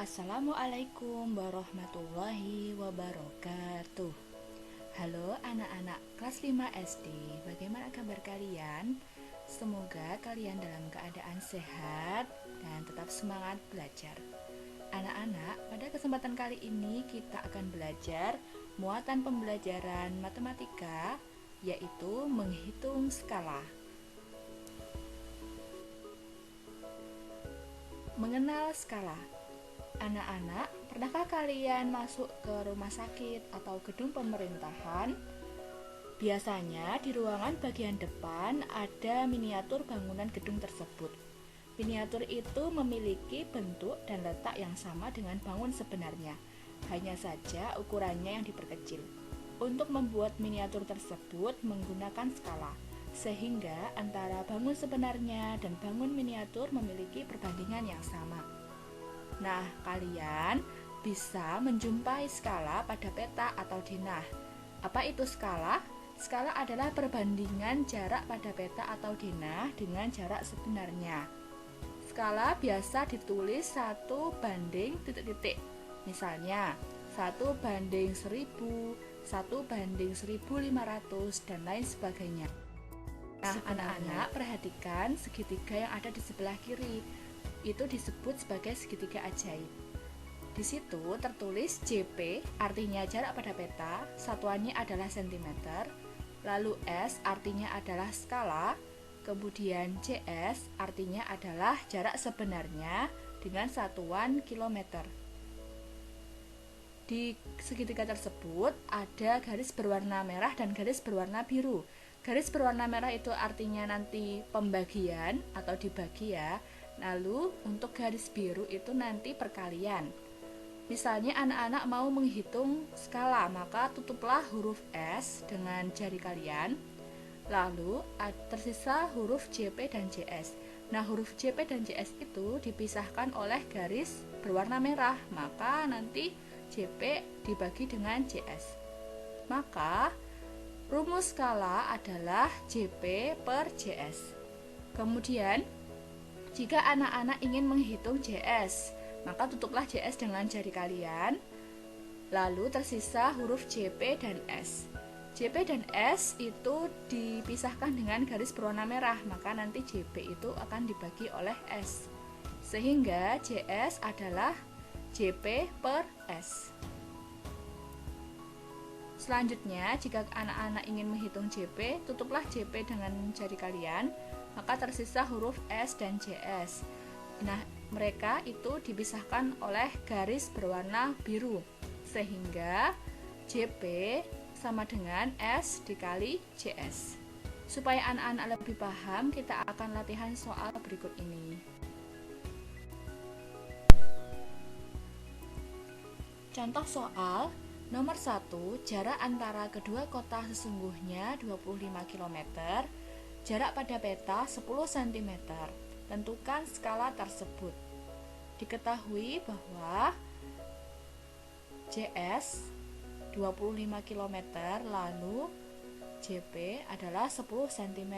Assalamualaikum warahmatullahi wabarakatuh. Halo anak-anak kelas 5 SD, bagaimana kabar kalian? Semoga kalian dalam keadaan sehat dan tetap semangat belajar. Anak-anak, pada kesempatan kali ini kita akan belajar muatan pembelajaran matematika, yaitu menghitung skala. Mengenal skala. Anak-anak, pernahkah kalian masuk ke rumah sakit atau gedung pemerintahan? Biasanya di ruangan bagian depan ada miniatur bangunan gedung tersebut. Miniatur itu memiliki bentuk dan letak yang sama dengan bangun sebenarnya, hanya saja ukurannya yang diperkecil. Untuk membuat miniatur tersebut menggunakan skala, sehingga antara bangun sebenarnya dan bangun miniatur memiliki perbandingan yang sama. Nah, kalian bisa menjumpai skala pada peta atau denah. Apa itu skala? Skala adalah perbandingan jarak pada peta atau denah dengan jarak sebenarnya. Skala biasa ditulis 1 banding titik-titik. Misalnya, 1 banding 1000, 1 banding 1500, dan lain sebagainya. Nah, anak-anak perhatikan segitiga yang ada di sebelah kiri. Itu disebut sebagai segitiga ajaib. Di situ tertulis JP, artinya jarak pada peta, satuannya adalah cm, lalu S artinya adalah skala, kemudian CS artinya adalah jarak sebenarnya dengan satuan kilometer. Di segitiga tersebut ada garis berwarna merah dan garis berwarna biru. Garis berwarna merah itu artinya nanti pembagian atau dibagi ya. Lalu untuk garis biru itu nanti perkalian. Misalnya anak-anak mau menghitung skala, maka tutuplah huruf S dengan jari kalian. Lalu tersisa huruf JP dan JS. Nah, huruf JP dan JS itu dipisahkan oleh garis berwarna merah, maka nanti JP dibagi dengan JS. Maka rumus skala adalah JP per JS. Kemudian jika anak-anak ingin menghitung JS, maka tutuplah JS dengan jari kalian. Lalu tersisa huruf JP dan S. JP dan S itu dipisahkan dengan garis berwarna merah, maka nanti JP itu akan dibagi oleh S. Sehingga JS adalah JP per S. Selanjutnya, jika anak-anak ingin menghitung JP, tutuplah JP dengan jari kalian, maka tersisa huruf S dan JS. Nah, mereka itu dipisahkan oleh garis berwarna biru, sehingga JP sama dengan S dikali JS. Supaya anak-anak lebih paham, kita akan latihan soal berikut ini. Contoh soal nomor 1, jarak antara kedua kota sesungguhnya 25 km, jarak pada peta 10 cm. Tentukan skala tersebut. Diketahui bahwa JS 25 km lalu JP adalah 10 cm.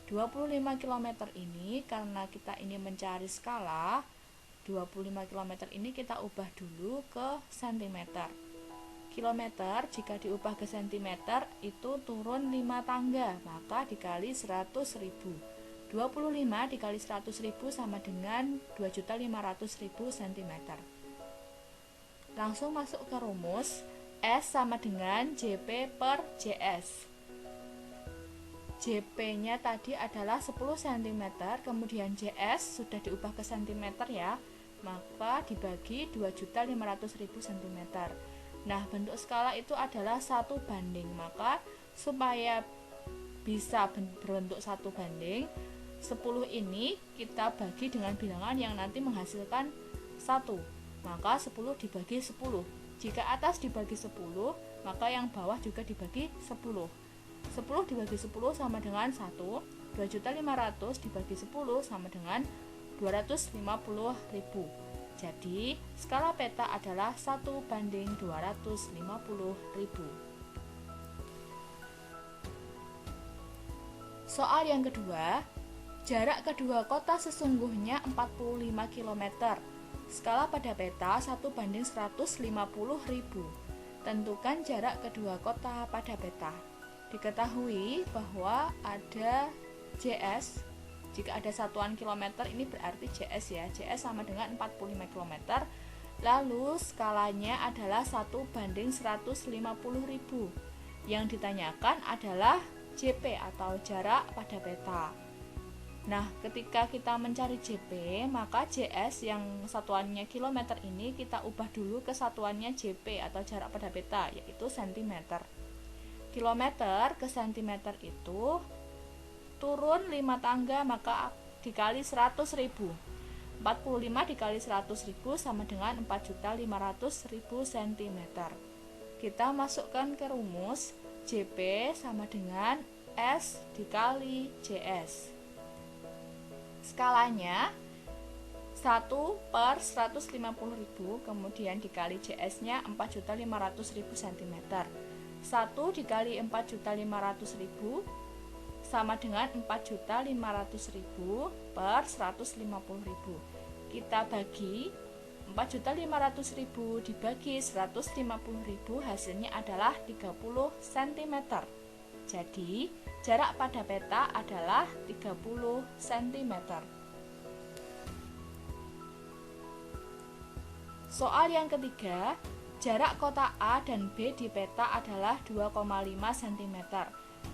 25 km ini karena kita ini mencari skala, 25 km ini kita ubah dulu ke cm. Kilometer jika diubah ke cm itu turun 5 tangga, maka dikali 100.000. 25 dikali 100.000 sama dengan 2.500.000 cm. Langsung masuk ke rumus. S sama dengan JP per JS. JP-nya tadi adalah 10 cm, kemudian JS sudah diubah ke cm ya, maka dibagi 2.500.000 cm. Nah, bentuk skala itu adalah 1 banding, maka supaya bisa berbentuk 1 banding, 10 ini kita bagi dengan bilangan yang nanti menghasilkan 1, maka 10 dibagi 10. Jika atas dibagi 10, maka yang bawah juga dibagi 10. 10 dibagi 10 sama dengan 1, 2.500 dibagi 10 sama dengan 250.000. Jadi, skala peta adalah 1 banding 250.000. Soal yang kedua, jarak kedua kota sesungguhnya 45 km. Skala pada peta 1:150.000. Tentukan jarak kedua kota pada peta. Diketahui bahwa ada JS. Jika ada satuan kilometer, ini berarti JS ya. JS sama dengan 45 km. Lalu skalanya adalah 1:150.000. Yang ditanyakan adalah JP atau jarak pada peta. Nah, ketika kita mencari JP, maka JS yang satuannya kilometer ini kita ubah dulu ke satuannya JP atau jarak pada peta, yaitu cm. Kilometer ke cm itu turun 5 tangga, maka dikali 100.000. 45 dikali 100.000 sama dengan 4.500.000 cm. Kita masukkan ke rumus JP sama dengan S dikali JS. Skalanya 1/150.000, kemudian dikali JS-nya 4.500.000 cm. 1 dikali 4.500.000 sama dengan 4.500.000 per 150.000. Kita bagi 4.500.000 dibagi 150.000, hasilnya adalah 30 cm. Jadi, jarak pada peta adalah 30 cm. Soal yang ketiga, jarak kota A dan B di peta adalah 2,5 cm.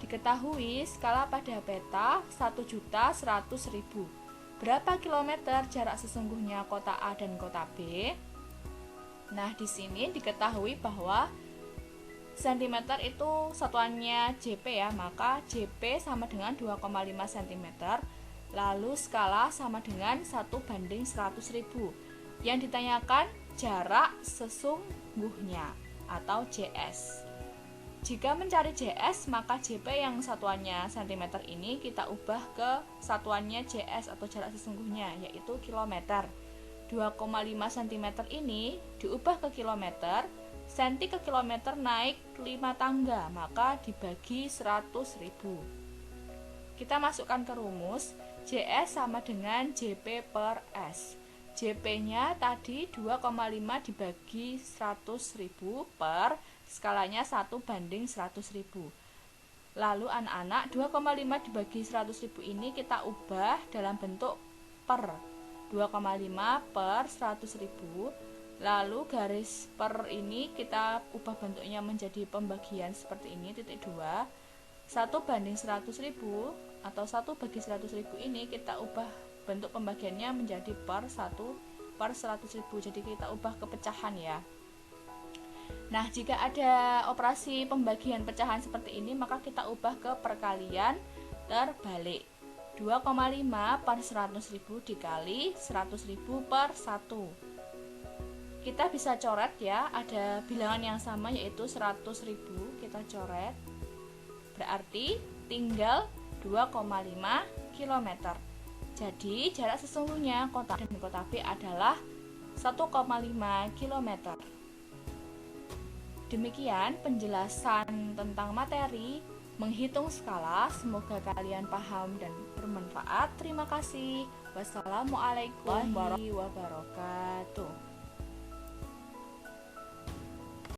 Diketahui skala pada peta 1.100.000. Berapa kilometer jarak sesungguhnya kota A dan kota B? Nah, di sini diketahui bahwa cm itu satuannya JP ya, maka JP sama dengan 2,5 cm. Lalu skala sama dengan 1:100.000. Yang ditanyakan jarak sesungguhnya atau JS. Jika mencari JS, maka JP yang satuannya cm ini kita ubah ke satuannya JS atau jarak sesungguhnya, yaitu kilometer. 2,5 cm ini diubah ke kilometer, senti ke kilometer naik 5 tangga, maka dibagi 100.000. Kita masukkan ke rumus, JS sama dengan JP per S. JP-nya tadi 2,5 dibagi 100.000 per skalanya 1:100.000. Lalu anak-anak, 2,5 dibagi 100.000 ini kita ubah dalam bentuk per. 2,5 per 100.000. Lalu garis per ini kita ubah bentuknya menjadi pembagian seperti ini, titik 2. 1:100.000 atau 1/100.000 ini kita ubah bentuk pembagiannya menjadi per 1/100.000. Jadi kita ubah ke pecahan ya. Nah, jika ada operasi pembagian pecahan seperti ini, maka kita ubah ke perkalian terbalik. 2,5 per 100.000 dikali 100.000 per 1. Kita bisa coret ya, ada bilangan yang sama yaitu 100.000, kita coret. Berarti tinggal 2,5 km. Jadi, jarak sesungguhnya kota A dan kota B adalah 1,5 km. Demikian penjelasan tentang materi menghitung skala. Semoga kalian paham dan bermanfaat. Terima kasih. Wassalamualaikum warahmatullahi wabarakatuh.